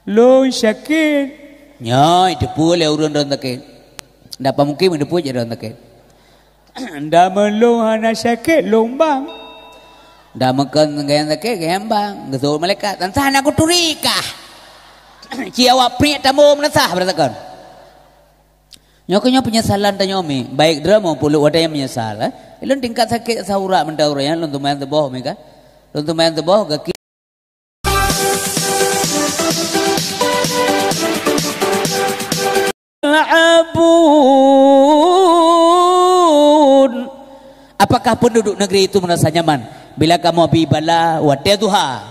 Lo sakit. Nyoi depu le urun ron takit. Dapat mungkin depu je ron takit. Dah melo anak sakit lombang. Dah makan gaya takit gaya bang. Gesul malaikat. Tantah aku turikah. Ciawak pria tamu menasah beratakan. Nyokonya penyesalan tanya mi. Baik drama puluh ada yang menyesal. Ilun tingkat sakit saurak mendaur ya. Luntu main teboh mi kan. Luntu main teboh gaki. Abun. Apakah penduduk negeri itu merasa nyaman bila kamu bibala wateduha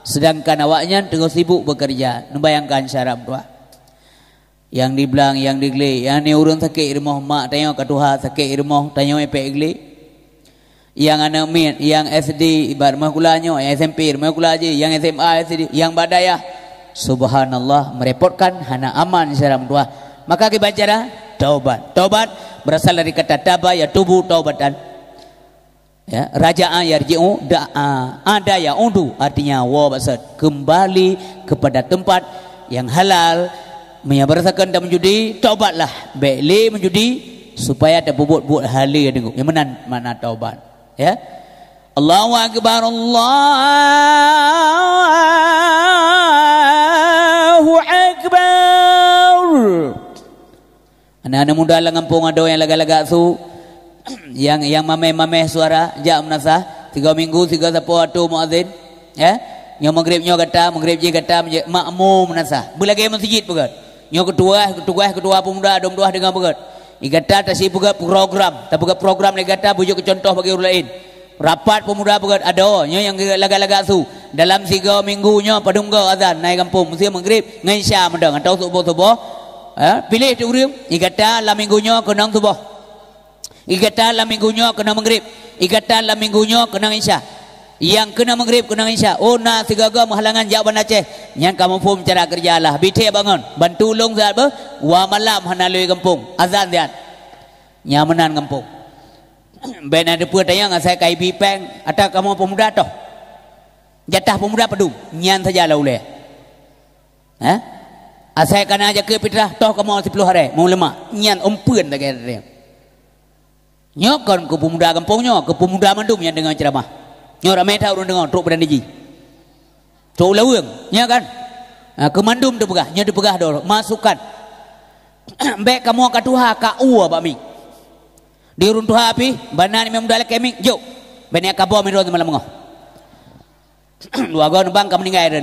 sedangkan awaknya tengah sibuk bekerja? Membayangkan syarat doa yang dibelang, yang digeli, yang ni urun sakit rumah mak tanya kat Tuhan sakit rumah tanya epek geli, yang anak min, yang SD ibarat rumah kulanya, yang SMP rumah kula je, yang SMA SD, yang badaya. Subhanallah, merepotkan hana aman syarat doa. Maka kita baca taubat. Taubat berasal dari kata taba ya tubuh taubatan. Ya, raja'a yarji'u da'a ada ya undu artinya wa maksud kembali kepada tempat yang halal. Menyabarasakan dan menjudi taubatlah. Baikli menjudi supaya ada bubut-bubut halal yang menan makna taubat. Ya. Allahu akbar, Allahu akbar. Anak-anak muda lah ngampung ada yang laga-laga su yang mameh-mameh suara jak menasah 3 minggu 3 sapu atu muazin ya nyo maghrib nyo kata maghrib je kata makmum menasah belagi masjid pegat nyo ketua pemuda dom doa dengan pegat ikata tasi pegat program ta pegat program le kata bujuk contoh bagi orang lain rapat pemuda pegat ada nyo yang laga-laga su dalam 3 minggu nyo padungga azan naik kampung mesti maghrib ngai isya mendang atau subuh pilih tu urim ikata la minggunya kena subuh ikata la minggunya kena maghrib ikata la minggunya kena isya yang kena maghrib kena isya oh na sigaga menghalangan jawaban Aceh yang kamu pun cara kerjalah bite bangun bantu long zat ber wa malam hanalui kampung azan dia nyamanan kampung ben ada pun tanya dengan saya kai bipeng atau kamu pemuda toh jatah pemuda pedum nyan saja lah boleh asal kena aja ke fitrah toh kamu 10 hari mau lemak nyan ompeun tak kira nyokon ke pemuda kampungnya ke pemuda mandum yang dengan ceramah nyo ramai tahu orang dengar truk badan diji truk lawang nya kan ke mandum tu pegah nya dipegah dulu masukkan baik kamu ka tuha ka u ba mi di urun tuha api banan memang dalek kemik jok banyak kabo mi ro malam ngoh dua gon bang kamu ninggai dah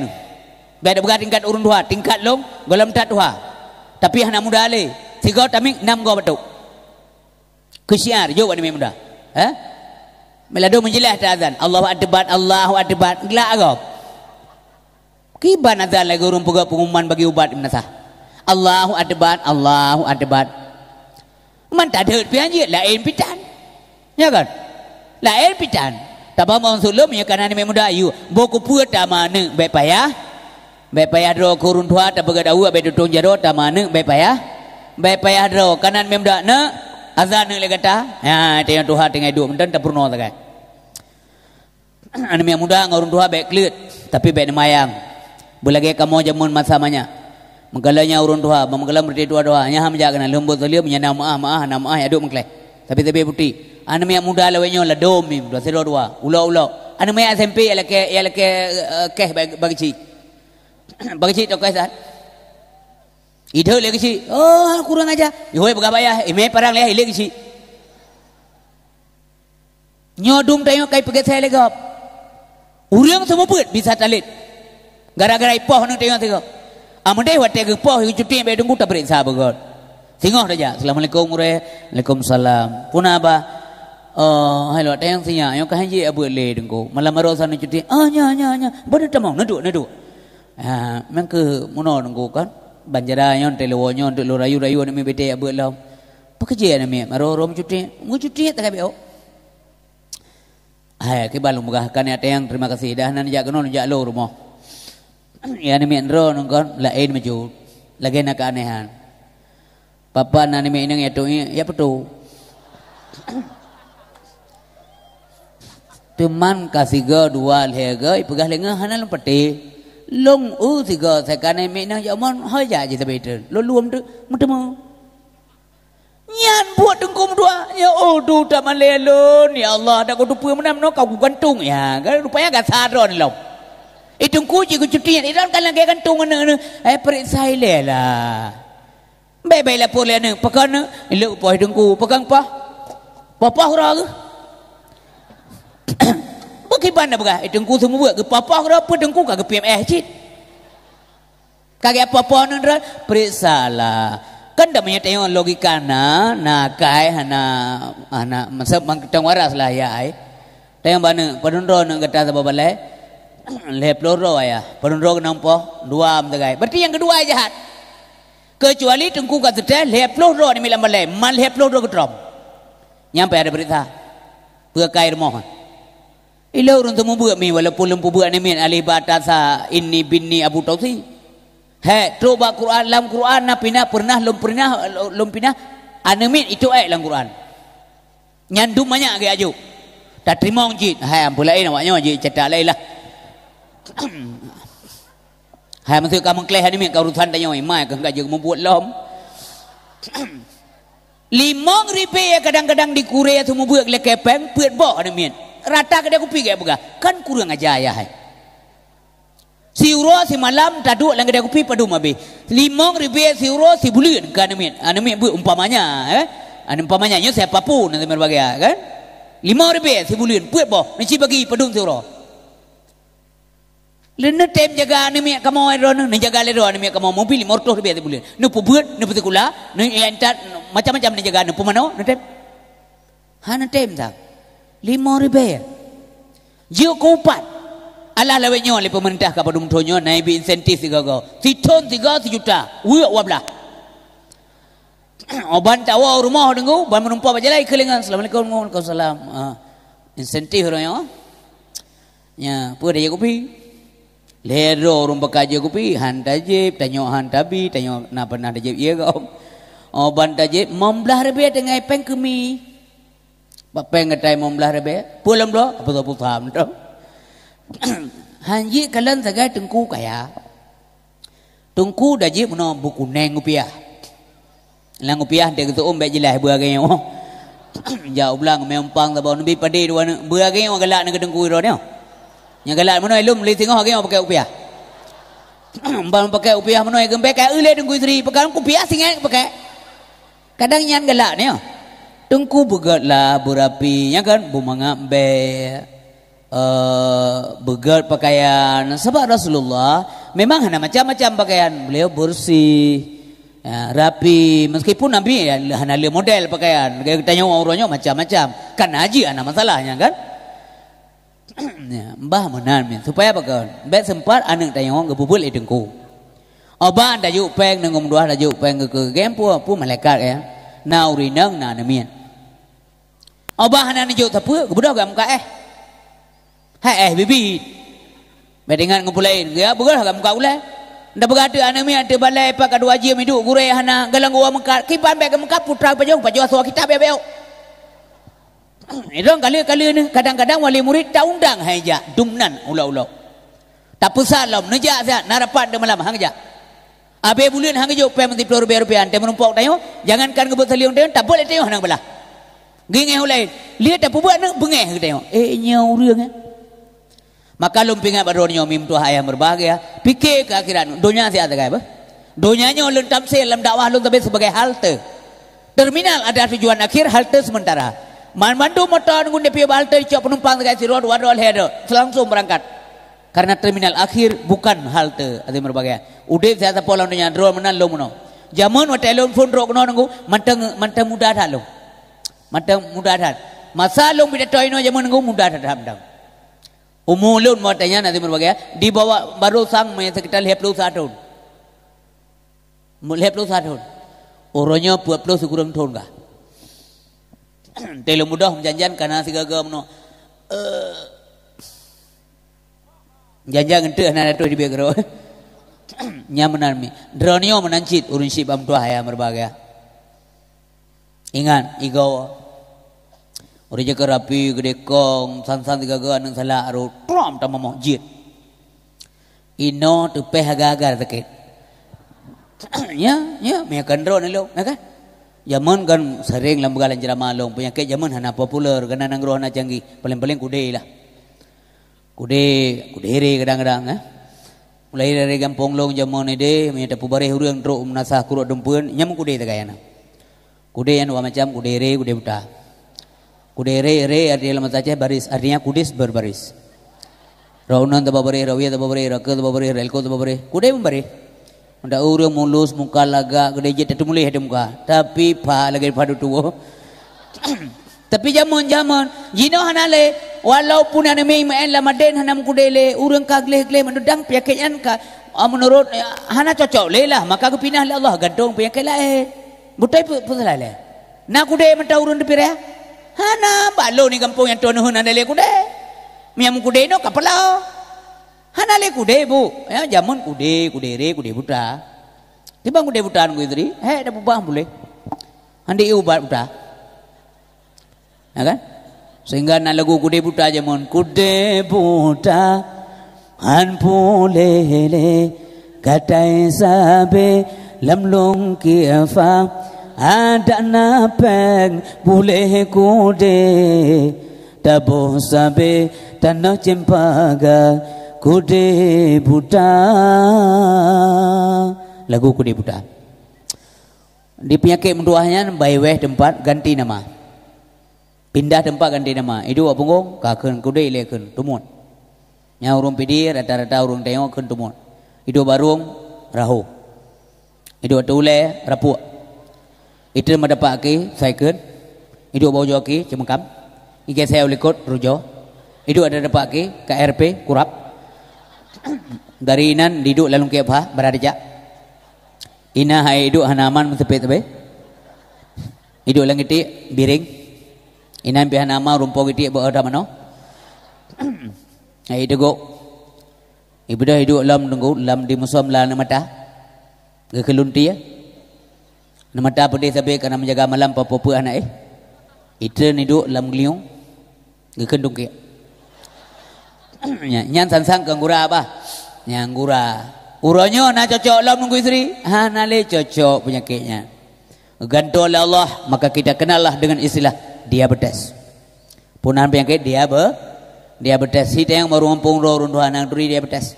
beda bukan tingkat urun dua tingkat long golam tat dua tapi anak muda ale 3 tamik 6 go betul kusiar jo ni muda melado menjelas azan Allahu akbar gelak agak kiban azan lagi urun pegak pengumuman bagi ubat menasah Allahu akbar man tak ada pianji lain pitan ya kan lain pitan tabah mau sulum ya kana ni muda ayu boku puat tamane baik payah ro kurun tua tak bergadau abe dudung jaro tamane baik payah ro kanan memda na azan ni legata ya tengah tuha tengah duk menten tak purno tak kai ane yang muda ngurun tua baik klit tapi baik mayang belagi kamu jamun masamanya menggalanya urun tua menggalam berdi tua doa nya ham jaga lembut salia menyana maah ya duk mengkleh tapi putih ane yang muda lawenyo la domim do sero dua ulo ane yang SMP ya leke keh bagi ci bagi cik tokai sat ide lagi cik oh kurang aja ihoi berapa ya ime parang leh lagi cik nyodum tayo kai pegat saya legap urang semua put bisa talit gara-gara ipoh nang tayo tiga amandai wate ke poh cuti be tunggu tabrik sa begot singoh saja assalamualaikum waalaikumsalam punah ba hello tayo sinya yo kahaji abu le dengko malam marosan cuti nya bodo tamau neduk memang ke mono nunggu kan banjara nyon telewonyo untuk lo rayu-rayu ni bete abut lam pekerja ni marom cuti tak kabeo ke balung megahkan ya tayang terima kasih dah nan jak kenon jak lo rumah ya ni ro nungkon lain maju lagi nak keanehan papa nan ni inang ya tu ya betul teman kasih ga dua lega ipegah lenga hanan peti long tiga sekarang ini nak zaman haya je tapi itu lalu tu macam nyan buat dengkum dua ya tu tak malelon ya Allah dah kau tu punya mana kau gantung ya kan rupanya agak sadar ni lau itu kunci cuti ni dan kalau kau gantung mana periksa lah baik lah boleh ni pekan ni lu poh dengku pegang papa hura ke bagaimana bukan itu dengku semua buat ke papa hura apa dengku ke PMS cit kagak apa-apa ni periksa lah kan dah banyak tengok logika na kai hana masuk mangkitang waras lah ya ai tengok mana penunro nak kata apa balai leploro ya penunro nampo dua amtagai berarti yang kedua jahat kecuali tengku kata teh leploro ni milam balai mal leploro ketrom nyampe ada berita berkai rumah ilo urun temu buat mi walaupun lempu buat ni min alih batasa inni binni abu tausi coba Quran dalam Quran pernah lum pernah anamin itu dalam Quran nyandum banyak ke aju tak terima jit ampulai namanya jit cetak lain lah maksud kamu kelih anamin kau urusan tanya mai ke enggak juga membuat lom 5,000 kadang-kadang di Korea semua buat le kepeng puat bok anamin rata ke dia kupi ke buka kan kurang aja ya si euro si malam taduk lang kedai kopi padu mabe 5,000 si euro si bulan kan amin bu umpamanya umpamanya nya siapapun nanti berbagai kan 5,000 si bulan puat boh ni bagi padu si euro lena tem jaga amin kamu ron ni jaga le ron amin kamu mobil 500,000 si bulan nu pubuat nu putikula nu entat macam-macam ni jaga nu pemano nu tem hana tem tak 5,000 jio kupat Allah lawanya oleh pemerintah kepada umtonyo naik insentif 3 juta uyak wablah oban tawa rumah dengu ban menumpah bajalai kelingan assalamualaikum waalaikumsalam insentif orangnya nya pu dia kopi lero rum bakaje kopi hantajib tanyo hantabi tanyo na pernah dajib iya kau oban tajib 15,000 dengan peng kemi bapeng ngatai 15,000 pulang blo apa tu paham tu hanji kalian sagai tengku kaya tengku dah je mana buku neng rupiah lang rupiah dia kata baik jelas beragay oh jauh belang mempang tabau nabi pade dua beragay orang galak nak tengku iro dia yang galak mana ilum li tengok agay pakai rupiah bang pakai rupiah mana gembe kai le tengku isteri pakai rupiah singai pakai kadang nyan galak ni tengku begatlah berapi ya kan bumanga be begat pakaian sebab Rasulullah memang hanya macam-macam pakaian beliau bersih ya, rapi meskipun Nabi ya, hanya lihat model pakaian kita tanya orangnya macam-macam kan haji ada masalahnya kan ya, mbah menan supaya apa kan bet sempat anak tanya orang kebubul edengku oban dah yuk peng nengum dua dah yuk peng ke gempu pu malaikat ya nauri nang na namian oban hanya ni yuk tapu kebudak gam ka bibi bedingan ngupulain ya bukan agak muka ulai ndak berada anami ada balai pak dua jam hidup gurei hana galang gua mengkat kipan beg mengkat putra pajong suara kita bebel itu kali ni kadang-kadang wali murid tak undang haja dumnan ulau-ulau tak pusat lam nejak zat narapan de malam hang ja abe bulan hang jo pe menti rupiah te menumpok tayo jangankan ngebut seliung tayo tak boleh tayo hang belah gengeh ulai lihat tak buat nak bengeh tayo nyau reung maka lumpingan baronyo mim tu hayam berbahagia fikir ke akhirat dunia si ada apa dunianya ulun tamsil dalam dakwah ulun tapi sebagai halte terminal ada tujuan akhir halte sementara mandu motor ngun depi halte cok penumpang dekat si road wadol header langsung berangkat karena terminal akhir bukan halte ada berbahagia udah saya pola dunia drone menan lo mono zaman wa telefon rok no ngu mantang mudah dah lo mantang mudah dah masa lo bidato ino zaman ngu mudah dah umulun mau tanya nanti berbagai di bawah baru sang sekitar 21 tahun 21 tahun orangnya 40 sekurang tahun kah telo mudah menjanjian karena si gagam no janjian ente anak itu di begero nyamanan mi dronio menancit urun sip am tua ya berbagai ingat igawa orang jaga rapi gede kong san-san tiga gan nang salah aru trom ta momo jit Ino tupeh agar-agar sakit. Ya, punya kontrol ni lo, kan? Zaman kan sering dalam bekalan ceramah long penyakit zaman hana popular kena nanggroh hana canggih paling-paling kude lah. Kude kadang-kadang mulai dari kampung long zaman ni deh punya tapu bare hurang truk menasah kurut dumpeun nyam kude tagayana. Kude yang dua macam kude buta. Kude artinya dalam saja baris artinya kudis berbaris. Raunan tababare, rawiya tababare, raka tababare, relko tababare. Kude membari. Ndak urang mulus muka laga gede je tetu mulih muka tapi pa lagi padu tuo. Tapi zaman jino hanale walaupun ane mei main la maden hanam kudele urang kagle menudang penyakitnya ka menurut hana cocok lelah maka aku pindah le Allah gadong penyakit lae butai pusala le na kude menta urang de pira hana balo ni kampung yang tono hana le kude miam kude no kapala hana le kude bu ya zaman kude buta tiba kude buta anu istri dah bubah boleh handi ubat buta ya kan sehingga na lagu kude buta zaman kude buta han pulele katai sabe lamlong kiafa ada napeng boleh kude tabo sabe tanah cempaga kude buta lagu kude buta di penyakit menduahnya bayweh tempat ganti nama pindah tempat ganti nama itu apa ngong kakeun kude ilekeun tumun nya urung pidi rata-rata urung tengok keun tumun itu barung rahu itu tule rapu itu madapak ke saikeun itu bojo ke cemekam ige saya ulikot rujo itu ada dapat ke KRP kurap dari inan diduk lalu ke apa berada ina hai duduk hanaman mesepet be duduk lang iti biring inan pi hanama rumpo iti berada mano ai dego ibu dah duduk lam tunggu lam di musuh melan mata ke kelunti ya mata pede sabe karena menjaga malam popo anak itu duduk lam gliung ke kendung ke nyan sansang kanggura apa nyanggura uronyo na cocok lam nunggu istri hana le cocok penyakitnya gantung oleh Allah maka kita kenallah dengan istilah diabetes punan penyakit diabetes hita yang baru ngampung ro runduh anang duri diabetes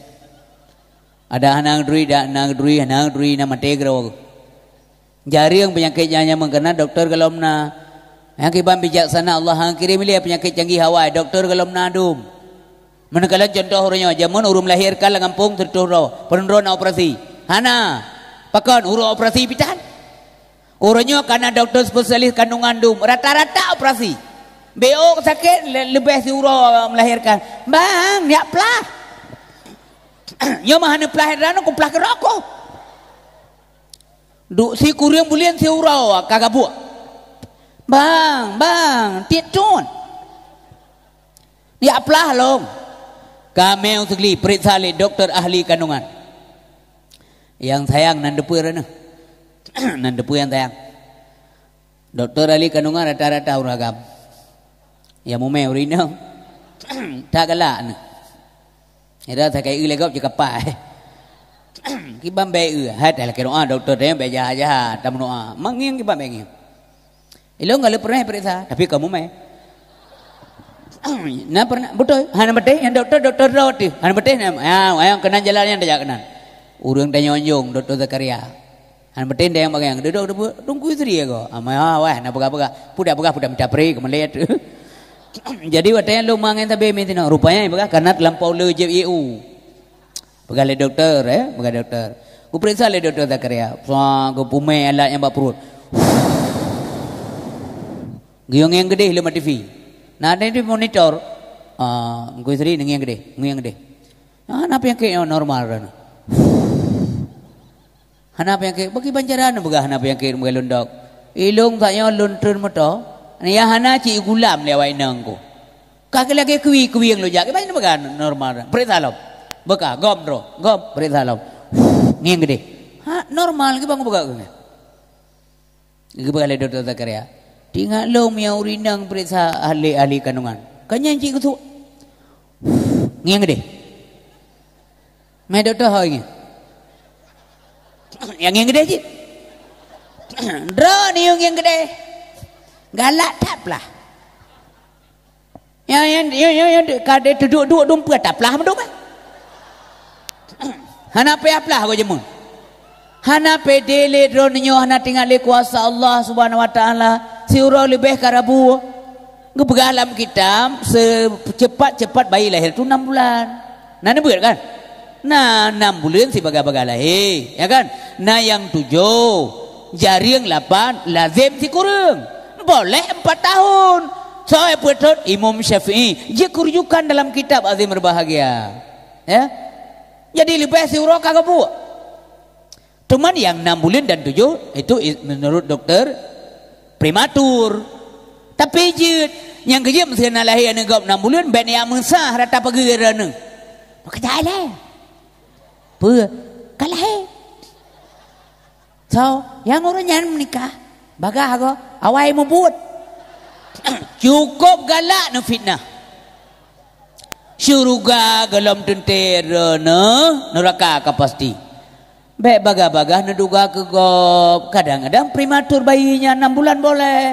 ada anang duri nama tegra jari yang penyakitnya hanya mengkena dokter galomna yang kibam bijaksana Allah yang kirim dia penyakit canggih Hawaii dokter galomna dum menekalan contoh orangnya zaman urung melahirkan lah kampung terturo penro na operasi hana pakon urung operasi pitan orangnya karena dokter spesialis kandungan dum rata-rata operasi BO sakit lebih si urung melahirkan bang niak pelah nyo mah hana pelah rano ku pelah keroko du si kuriang bulian si urung kagak buat bang tietun niak pelah long kami untuk periksa oleh dokter ahli kandungan yang sayang nan depu rana nan depu yang sayang dokter ahli kandungan rata-rata uragam yang mume urina tak galak na ira tak kai ilegop je kapai kibam be hat ala kero dokter dia be jahat tam noa mangiang kibam be ngiang ilo ngale pernah periksa tapi kamu me na pernah betul hana beteh yang dokter roti hana beteh yang kena jalannya dia kena urang tanya onjong dokter Zakaria hana beteh dia yang bagang duduk tunggu istri ya go ama wah na baga pudak minta peri kemelet jadi watanya lu mangen tabe metina rupanya baga karena lampau le JEU baga le dokter baga dokter ku periksa le dokter Zakaria so go pume alat yang bak perut giong yang gede le TV nah ada di monitor gue seri yang gede apa yang kayak normal kan hana apa yang kayak bagi banjaran baga hana apa yang kayak melundok ilung tanya luntun moto ni ya hana ci gulam lewai nangko kaki lagi kui yang lo jak banyak baga normal peritalam baga gom peritalam yang gede normal ki bang baga ke baga le dokter Zakaria tinggal lo miau rinang periksa ahli kandungan kanya cik tu ngiang gede Mai doktor hari ni. Yang gede je. Dra ni yang gede. Galak tak pelah. Yang kade duduk dumpet tak pelah menduk. Hana pe aplah ko jemun. Hana pe dele dronyo hana tinggal le kuasa Allah Subhanahu wa taala. Siura lebih karabu. Ngebegalam kita secepat-cepat bayi lahir tu 6 bulan. Nah ni betul kan? Nah 6 bulan si baga-baga lahir, ya kan? Nah yang 7 jari yang 8 lazim si kurang. Boleh 4 tahun. Saya betul Imam Syafi'i dia kurjukan dalam kitab Azim Berbahagia. Ya. Jadi lebih siura kagak buat. Cuman yang 6 bulan dan 7 itu menurut dokter prematur. Tapi je yang kerja mesti nak lahir anak 6 bulan ben yang mensah rata pergerana. Maka jalan. Apa? Kalah. So, yang orangnya menikah bagah aku awai membut. Cukup galak na fitnah. Syurga galam tentera neraka ka pasti. Baik bagah-bagah neduga ke gop. Kadang-kadang prematur bayinya 6 bulan boleh.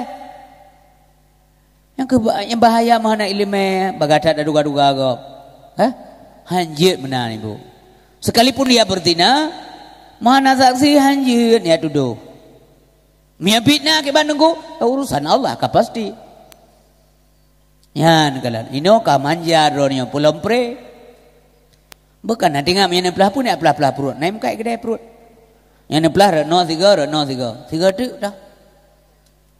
Yang bahaya mana ilmu bagatat ada duga-duga gop. Hanjit benar ibu. Sekalipun dia berzina, mana saksi hanjit ya tuduh. Mia fitnah ke bandungku urusan Allah ka pasti. Yan kalan ino ka manja ronyo pulompre. Bukan nanti ngam yang pelah pun ya pelah perut. Naim kai gede perut. Yang pelah reno tiga. Tiga tu dah.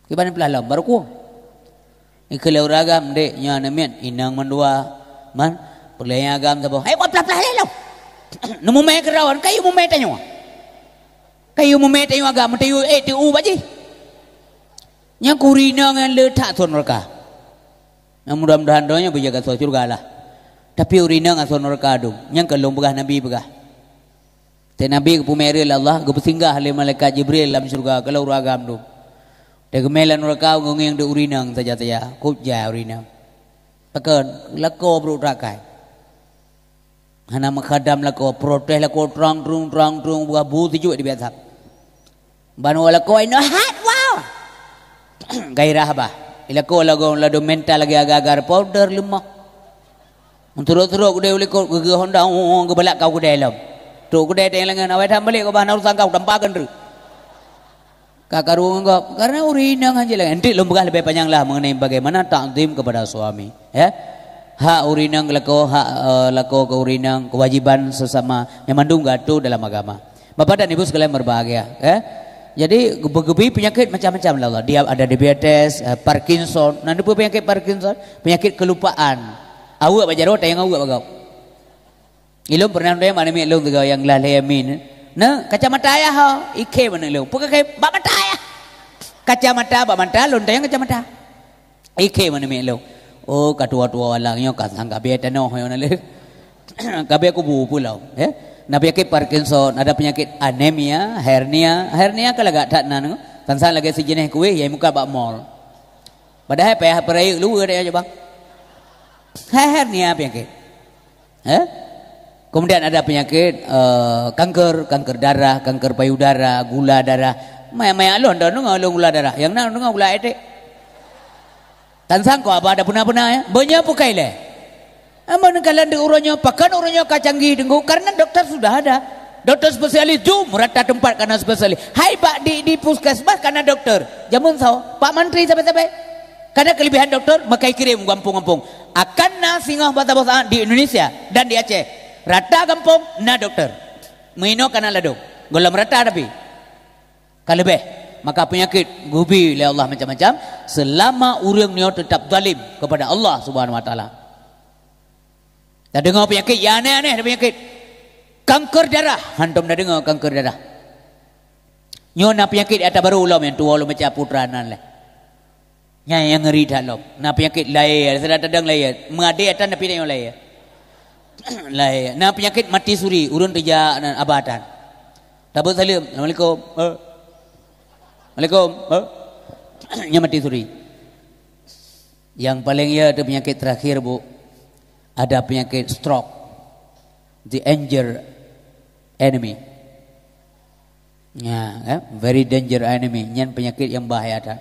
Kiban pelah lam baru ku. Ikhle uragam dek nya namian inang mandua man perlaya agam tabo. Hai buat pelah lelo. Nemu me kerawan kayu mu me tanyo. Kayu mu me tanyo agam tayu tu baji. Nya kurina ngan le tak son mereka. Yang mudah-mudahan doanya berjaga surga lah. Tapi urina ngan son mereka adu. Yang kelong begah Nabi begah. Te Nabi ke pumeril Allah ke bersinggah le malaikat Jibril dalam surga kalau uragam tu. Dia gemelan mereka ngeng de urina saja kubja urina. Pakan lako bro rakai. Hana makadam lako protes lako terang buah buti juga di biasa. Banu lako ino hat wow. Gairah bah. Ilako lado mental lagi agar powder lemah. Menturut-turut kuda uliko ke Honda ke balak kau kuda dalam. Tu kuda yang lengan awet ham balik kau bahan urusan kau tampakan tu. Kakaru engkau karena urina aja lah. Nanti lembagah lebih panjang lah mengenai bagaimana takzim kepada suami. Ya, hak urina lako hak lako ke urina kewajiban sesama yang mandung gatu dalam agama. Bapak dan ibu sekalian berbahagia. Ya. Jadi gebi penyakit macam-macam lah. Dia ada diabetes, Parkinson. Nanti pun penyakit Parkinson, penyakit kelupaan. Awak baca rota yang awak bagau. Ilmu pernah dia mana mi ilmu juga yang lalai amin. Nah kacamata ayah ha, ike mana ilmu. Bukan kayak bak mata ayah. Kacamata bak mata, lontai yang kacamata. Ike mana mi ilmu. Oh katua-tua walangnya kasang kabe tanoh yang nale. Kabe aku bu pulau. Nah penyakit Parkinson, ada penyakit anemia, hernia kalau tak nanu, tansan lagi sejenis kue, yang muka bak mall. Padahal payah perai lu ada aja bang. Hernia penyakit. Kemudian ada penyakit kanker darah, kanker payudara, gula darah. Maya alon dah nunggu gula darah, yang nang nunggu gula ete. Tansan kau apa ada puna-puna ya? Banyak pukai le. Aman kalian di uronyo pakan uronyo kacanggih dengku karena dokter sudah ada. Dokter spesialis jum rata tempat karena spesialis. Hai pak di puskesmas karena dokter. Jamun sao Pak Menteri sampai-sampai. Karena kelebihan dokter makai kirim kampung-kampung. Akan na singoh basa-basa di Indonesia dan di Aceh. Rata kampung na dokter. Mino karena lado. Golam rata tapi. Kalebeh maka penyakit gubi oleh Allah macam-macam selama urang nyo tetap zalim kepada Allah Subhanahu wa taala. Dah dengar penyakit yang aneh-aneh penyakit kanker darah. Hantum dah dengar kanker darah. Nyo penyakit atas baru ulam yang tua ulam macam putranan lah. Yang ngeri dalam. Penyakit lain, sedang tadang lain. Mengade atas tapi yang lain. Lain. Penyakit mati suri, urun teja dan abatan. Tabut salim. Assalamualaikum. Assalamualaikum. Nya mati suri. Yang paling ya ada penyakit terakhir bu. Ada penyakit stroke, the enemy. Ya, very danger enemy. Nyan penyakit yang bahaya dah.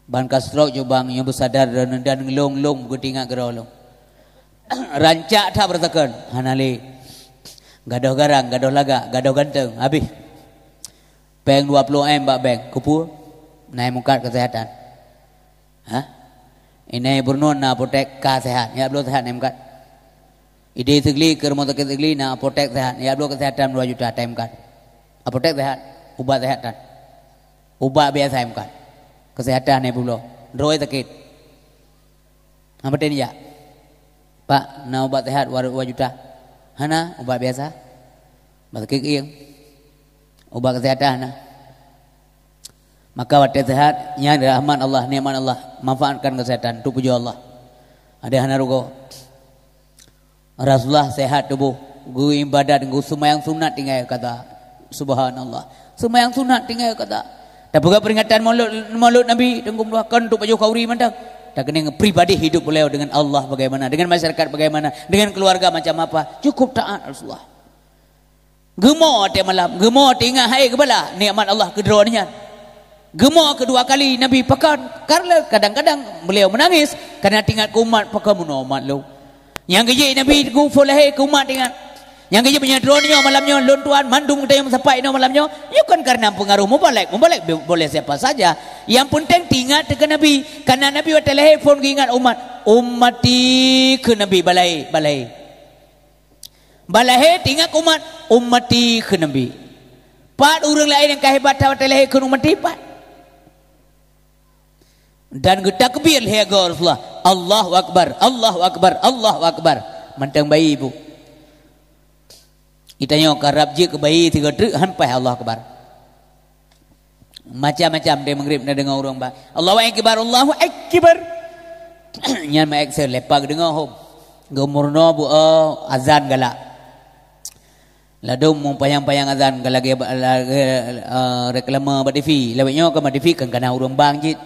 Ban ka stroke jo bang yang bersadar dan ngelong-long gutinga gerolong. Rancak tak bertekan. Hanali. Gadoh garang, gadoh laga, gadoh ganteng, habis. Bank 20 M bak bank, kupu naik mukat kesehatan. Hah? Ini bernun na apotek ka sehat, ya belum sehat naik mukat. Ide segli ke rumah sakit segli na apotek sehat, ya belum kesehatan 2 juta naik mukat. Apotek sehat, ubat kesehatan. Ubat biasa naik mukat. Kesehatan naik belum. Roi sakit. Apa tadi ya? Pak, na ubat sehat 2 juta. Hana ubat biasa. Ubat sakit ieng. Ubat kesehatan nah. Maka waktu sehat nya rahmat Allah, nikmat Allah, manfaatkan kesehatan tu puji Allah. Ada hana rugo. Rasulullah sehat tubuh, gu ibadat, gu sembahyang sunat tinggal kata subhanallah. Sembahyang sunat tinggal kata. Tak buka peringatan maulud Nabi tenggung doakan untuk baju kauri mandang. Tak kena pribadi hidup beliau dengan Allah bagaimana, dengan masyarakat bagaimana, dengan keluarga macam apa. Cukup taat Rasulullah. Gemo tiap malam, gemo tinggal hai kepala nikmat Allah kedua-duanya. Gemo kedua kali Nabi pakan, karena kadang-kadang beliau menangis kerana tinggal kumat pakai munomat lu. Yang kerja Nabi ku foleh kumat tinggal. Yang kerja punya drone malamnya lon tuan mandung kita yang sampai malamnya. Ya kan karena pengaruh mubalek boleh siapa saja. Yang penting tinggal dengan Nabi, karena Nabi wa telefon ingat ummati ke Nabi balai. Balahe tinggal umat ummati ke Nabi. Pat orang lain yang kehebatan balahe ke ummati pat. Dan takbir he Rasulullah. Allahu akbar, Allahu akbar, Allahu akbar. Mantang bayi ibu. Itanya karab je ke bayi 3 truk hampai Allah akbar. Macam-macam dia mengrib nak dengar orang bah. Allahu akbar, Allahu akbar. Nyan ma excel lepak dengar hom. Gemurno bu azan galak. Ladum mumpayang-payang azan galagi reklama bat TV. Lewatnya ke bat TV kan kana urang bang jit.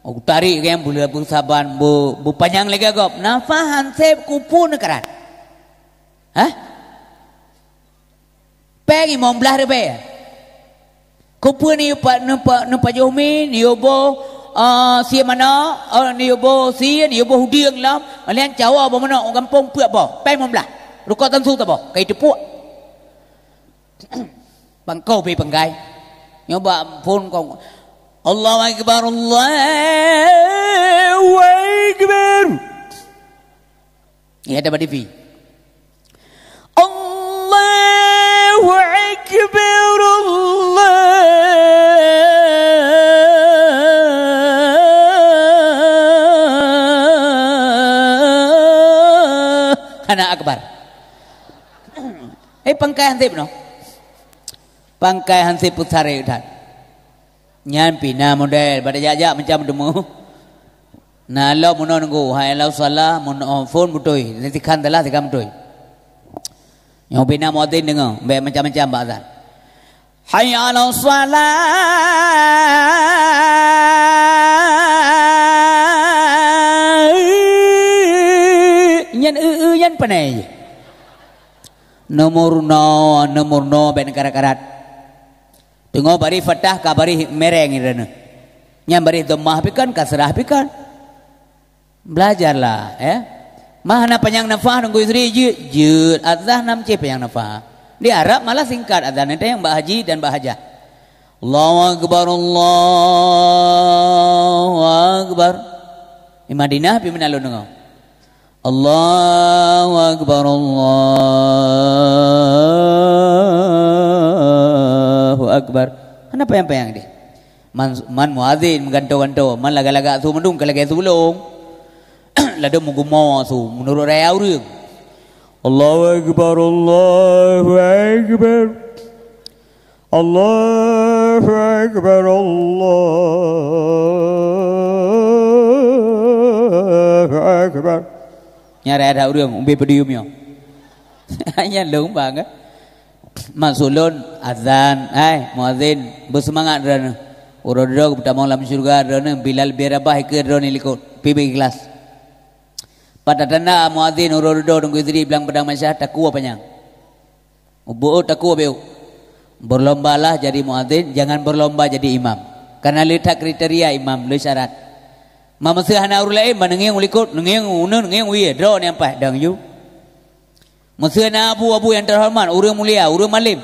Oh tarik kan bulu saban bu panjang lagi agop. Nafahan sep kupu nekaran. Hah? Pengi mau belah rebe. Kupu ni pa jomi ni obo sia mana ni obo sia ni obo hudiang lam. Alian Jawa ba mana orang kampung puak ba. Peng mau belah. Rukot tansu ta ba. Kai tepuk. Bangkau be penggai nyoba pun kau Allahu akbar Allahu akbar ya ada TV Allahu akbar Allah kana akbar pangkai hantip no pangkai hansip putare udat nyan pina model pada jajak macam demu na lo muno nunggu hai lo salah muno phone butoi nanti kan dalah tikam butoi yang pina model dengar be macam-macam bazan hayya ala salah nyan yan panai nomor no ben karat-karat. Tengok bari fatah ka bari mereng irana. Nyam bari dhammah pikan kasrah pikan. Belajarlah ya. Mahana panjang nafah nunggu istri je azah nam ce panjang nafah. Di Arab malah singkat azan itu yang Mbak Haji dan Mbak Hajah. Allahu akbar Allahu akbar. Di Madinah pi menalun dengar. Allahu akbar Allahu akbar. Kenapa yang dia? Man muadzin mengganto-ganto, man laga-laga su mendung kalagi su belum. Lada mugumo su menurut raya urang. Allahu akbar Allahu akbar. Allahu akbar Allahu akbar. Nyari ada urang umbi pediumnya. Hanya lung banget. Masulun azan, muadzin bersemangat dan urodog pertama dalam surga dan Bilal berabah ke dan ikut PB kelas. Pada tanda muadzin urodog tunggu istri bilang pedang masyarakat takwa panjang. Buat aku abiu. Berlombalah jadi muadzin, jangan berlomba jadi imam. Karena letak kriteria imam, le syarat. Mama sehana urulain manengeng ulikut, nengeng unun, nengeng uye, draw ni apa? Dang you. Mesena abu yang terhormat, urang mulia, urang malim,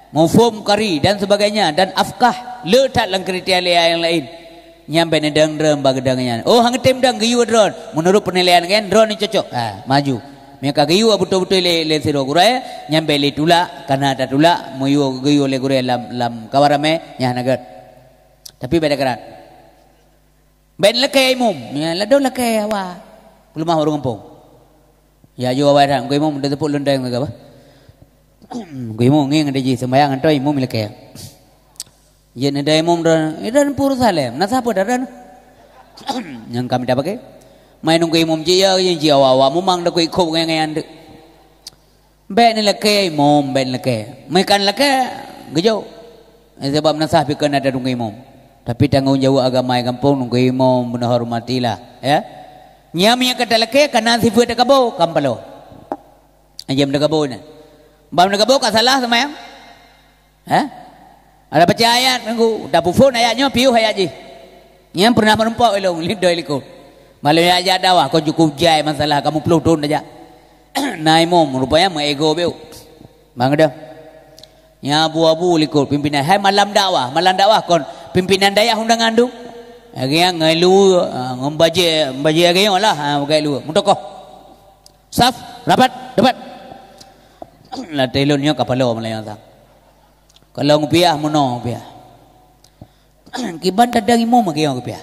mufhum qari dan sebagainya dan afkah letak dalam kriteria yang lain. Nyampe nedang drum bagedangnya. Oh hang tim dang giyu drone. Menurut penilaian kan drone ni cocok. Maju. Mereka giyu betul-betul le siro gurai nyampe le tula karena ada tula muyu giyu le gurai lam kawarame nyah nagat. Tapi beda kerat. Ben lekay mum. Ya lado lekay awa. Pelumah orang kampung. Ya jo awak dah, gue mau dah tepuk lendang ke apa? Gue mau ngeng ada je sembahyang antoi mau milik ya. Ye ada imam dan pur salem, nasa apa dah? Yang kami dah pakai. Main nunggu imam je ya, je awak mumang dah gue ikut ngeng ngeng. Ben ni lekay imam, ben lekay. Mereka lekay, gejo. Sebab nasa fikir ada nunggu imam. Tapi tanggung jawab agama kampung nunggu imam benar hormatilah, ya. Nyamnya kata leke kana sifat dekabo kampalo. Anjam dekabo ni. Bam dekabo ka salah semayang? Ada baca ayat minggu dah pufun ayatnya piu ayat je. Nyam pernah merempak elong lidoi liko. Malu ayat dawah kau cukup jai masalah kamu pelutun aja. Naimum rupanya mengego beu. Bang dah. Nya abu-abu liko pimpinan hai malam dakwah kon pimpinan daya undangan tu. Agak ngelu ngombaje agak lah agak lu mutokoh saf rapat dapat lah telonnya kapalo melayang tak kalau ngupiah mono ngupiah kiban dadang imam agak ngupiah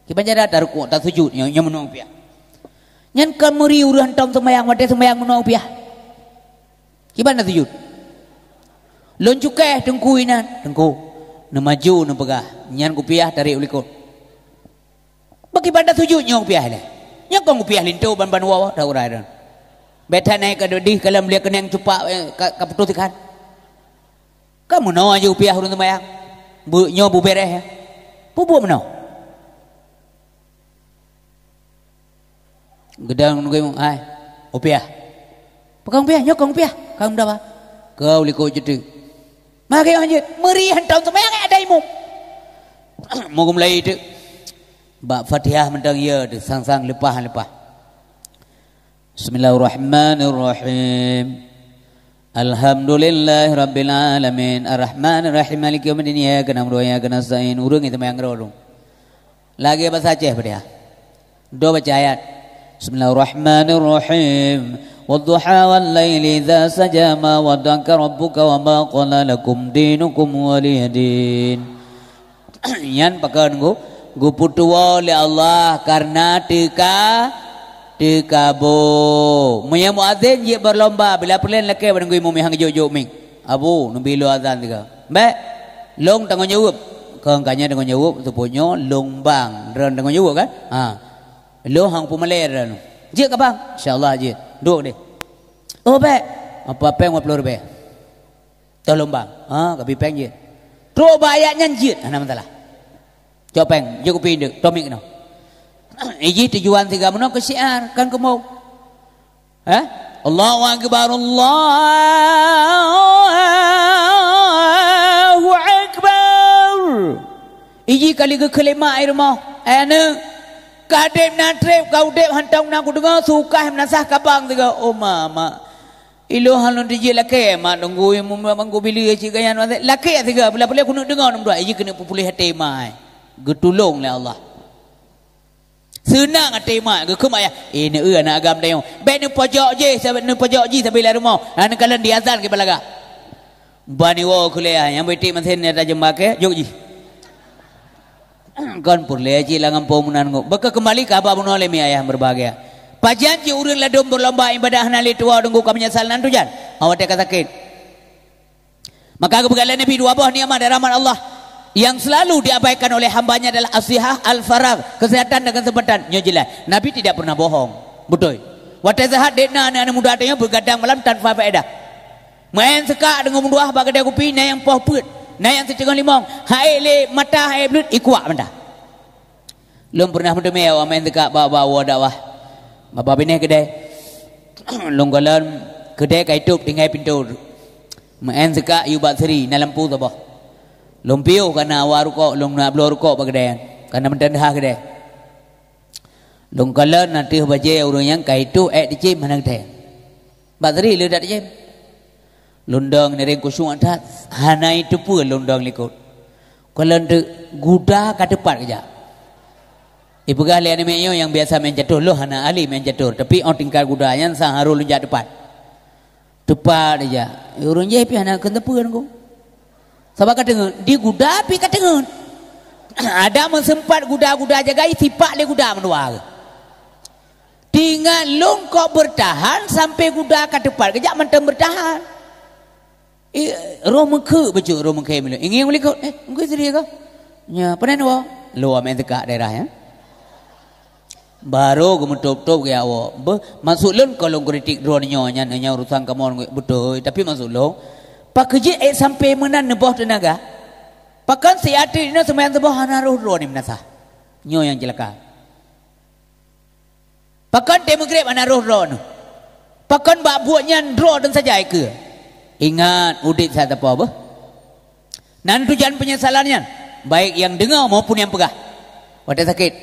kiban jada taruku tak sujud nya mono ngupiah nyan kamuri uruhan tom semayang mate semayang mono ngupiah kiban tak sujud loncuke tengkuinan tengku nemaju nempegah nyan kupiah tarik ulikut bagi pada sujudnya kupiah le nya kong kupiah lintu ban wawa dah urai dan beta naik ke dodi kalau melihat kena yang cepak keputusan kamu no aja kupiah urun semayang bu nyo bu bereh bu meno gedang nunggu ai kupiah pegang kupiah nyo kong kupiah kamu dah kau ulikut jadi maka yang lanjut merihan tahun semayang ada imam mau mulai itu bak Fatihah mendang ya tu sang-sang lepas Bismillahirrahmanirrahim Alhamdulillahirabbil alamin arrahmanirrahim maliki yaumiddin iyyaka na'budu wa iyyaka nasta'in urung itu semayang urung lagi bahasa Aceh Fatihah do baca ayat Bismillahirrahmanirrahim والضحى والليل إذا سجى ما ودعك ربك وما قال لكم دينكم ولي دين yan pakan gu putuwa oleh Allah karena dekabo muya muadzin je berlomba bila perlen leke bareng imam hang jojo ming abu nubilu azan tiga be long tanggung jawab kangkanya tanggung jawab tupunyo longbang ren tanggung jawab kan lo hang pumaler je ka bang insyaallah je duk deh oh be apa peng 50 be tolong bang kapi peng je tro bayaknya je ana masalah copeng je kopi ndek tomik no iji tujuan tiga meno ke syiar kan kemau Allahu akbar Allahu akbar iji kali ke kelima air mau ane kadep na trep kau dep hantang na ku dengar suka hem nasah kabang tiga oh mama ilo halon dije lake mak nunggu manggu bili ci gayan lake tiga bila boleh ku nak dengar nom dua iji kena pulih hati mai getulung le Allah senang hati mai ke kemaya ini anak agam dah ben ni pojok je sabat ni pojok je sampai la rumah ana kalan di azan ke balaga bani wo kuliah yang beti mesin ni ada jembake jog ji kan purle ji langan pomunan ngo baka kembali ka aba munole mi ayah berbahagia pajan ji urang ladom berlomba ibadah nali tua dunggu ka menyesal nan tujan awak te sakit maka kebegalan Nabi dua buah nikmat dan rahmat Allah yang selalu diabaikan oleh hambanya adalah asihah al-faragh kesehatan dan kesempatan nyo jelas Nabi tidak pernah bohong betul wa tazahat dekna anak muda tanya bergadang malam tanpa faedah main sekak dengan munduah bagadai kopi na yang poh put na yang secengah limong hai le mata hai blut ikuak benda lum pernah mendeme awak main sekak bawa dakwah bapa bini kedai longgalan kedai kaitup tinggal pintu main seka yu batseri na lampu tu bah lumpiu karena waruko lum na blor ko bagdai karena mendendah kedai lung kala nanti baje urang yang kaitu dicim manang teh batseri le dak dicim lundang nereng kusung adat hanai tu pun lundang likut kalau guda ke depan kerja ibu kalian ini yang biasa main jatuh loh anak ali main jatuh tapi orang tinggal gudanya sang harus lunjak depan aja urang je pi anak kena pun ko sebab kata di guda pi kata ada mensempat guda-guda jaga sifat le guda menua tinggal long kok bertahan sampai guda ke depan kerja mentang bertahan roh mengke baju roh mengke mila ingin boleh kau mengke sendiri kau nya panen wa lo amen dekat daerah ya baru gemetop-top ke awak masuk lon kalau kritik drone nya urusan kamu betul tapi masuk lo pak kerja sampai menan nebah tenaga pakan si ati ini sembahyang tebah hana roh drone ni menasah nyo yang celaka pakan demokrat mana roh drone pakan bak buatnya drone saja ke ingat udit saya apa nan tujuan penyesalannya baik yang dengar maupun yang pegah wadah sakit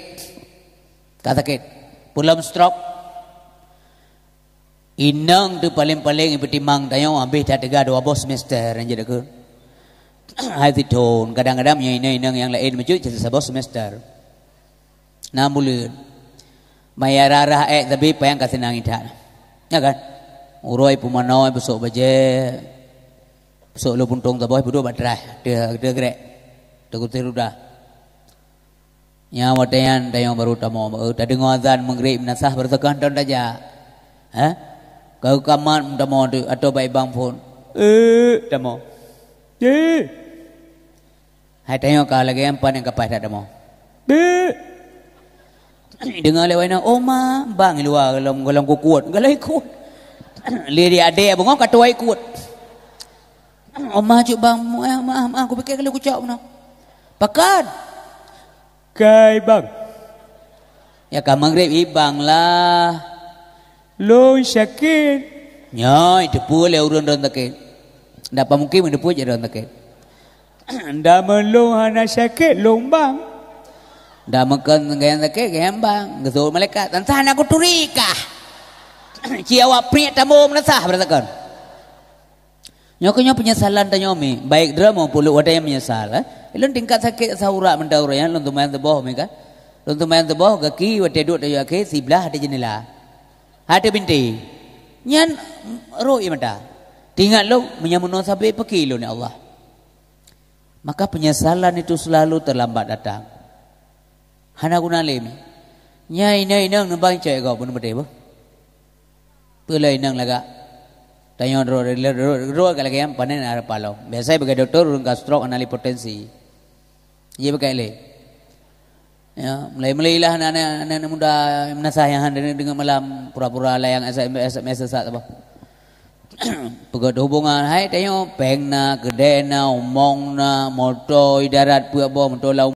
tak sakit pulang stroke inang tu paling-paling bertimbang tayang habis dah 3 semester yang jadi ke hati tone kadang-kadang inang yang lain macam jadi sebuah semester 6 bulan bayar arah tapi payang kasih nangis tak ya kan uroi pumanoi besok baje besok lu puntung taboy budu badrai dia grek tegutir udah nya watayan dayang baru tamo tadi ngazan maghrib nasah bertekan dan daja kau kaman tamo atau baik bang pun tamo hai tayang ka lagi empan yang kapai tak tamo dengar lewena oma bang luar golong kuat galai kuat liri ade bengok katua ikut omah cuk bang maaf aku fikir kalau aku cak mana pakan kai bang ya ka maghrib ibang lah lo sakit nyoy depu le urun ron takit dapat mungkin depu je ron takit anda melo hana sakit lombang dah makan gaya takit gaya bang gesul malaikat tantan aku turika ciawa pria tamu menasah beratakan nyokonya penyesalan tanyomi baik drama puluh ada yang menyesal ilun tingkat sakit saura mendaura ya lun tumayan teboh mereka lun tumayan teboh kaki wate duduk dayu ke sebelah ada jendela ada binti nyan roi mata tinggal lo menyamun sampai pergi lo ni Allah maka penyesalan itu selalu terlambat datang hana guna lem nyai nang nembang cai kau pun berdeba pelai nang laga tanya ro kalau yang panen ada palau biasa sebagai doktor urang stroke anali potensi ia pakai le ya mulai lah anak muda menasayahan dengan malam pura-pura layang SMS saat apa pegat hubungan hai tanya peng na gede na omong na motor darat buat bawa motor